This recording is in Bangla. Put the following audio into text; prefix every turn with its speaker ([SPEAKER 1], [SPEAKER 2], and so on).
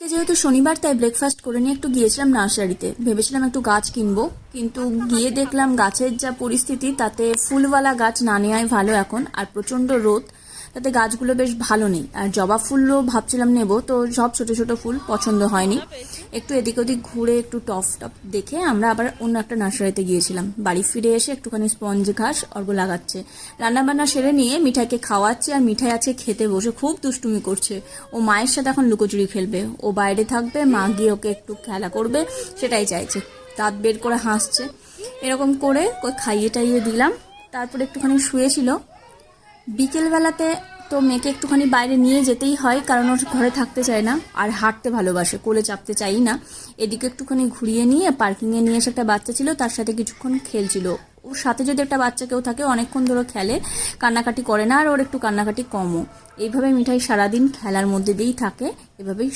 [SPEAKER 1] যেহেতু শনিবার তাই ব্রেকফাস্ট করে নিয়ে একটু গিয়েছিলাম নার্সারিতে, ভেবেছিলাম একটু গাছ কিনবো, কিন্তু গিয়ে দেখলাম গাছের যা পরিস্থিতি তাতে ফুলওয়ালা গাছ না নেওয়াই ভালো এখন, আর প্রচণ্ড রোদ, তাতে গাছগুলো বেশ ভালো নেই। আর জবা ফুলও ভাবছিলাম নেব, তো সব ছোট ছোট ফুল পছন্দ হয়নি। একটু এদিক ওদিক ঘুরে একটু টপ দেখে আমরা আবার অন্য একটা নার্সারিতে গিয়েছিলাম। বাড়ি ফিরে এসে একটুখানি স্পঞ্জ ঘাস অর্ঘ লাগাচ্ছে, রান্নাবান্না সেরে নিয়ে মিঠাইকে খাওয়াচ্ছে, আর মিঠাই আছে খেতে বসে খুব দুষ্টুমি করছে। ও মায়ের সাথে এখন লুকোচুরি খেলবে, ও বাইরে থাকবে, মা গিয়ে ওকে একটু খেলা করবে, সেটাই চাইছে। দাঁত বের করে হাসছে। এরকম করে খাইয়ে টাইয়ে দিলাম, তারপরে একটুখানি শুয়েছিল। বিকেলবেলাতে তো মেয়েকে একটুখানি বাইরে নিয়ে যেতেই হয়, কারণ ওর ঘরে থাকতে চায় না, আর হাঁটতে ভালোবাসে, কোলে চাপতে চাই না। এদিকে একটুখানি ঘুরিয়ে নিয়ে পার্কিংয়ে নিয়ে এসে একটা বাচ্চা ছিল, তার সাথে কিছুক্ষণ খেলছিল। ওর সাথে যদি একটা বাচ্চা কেউ থাকে অনেকক্ষণ ধরে খেলে, কান্নাকাটি করে না, আর ওর একটু কান্নাকাটি কমও। এইভাবে মিঠাই সারাদিন খেলার মধ্যে দিয়েই থাকে, এভাবেই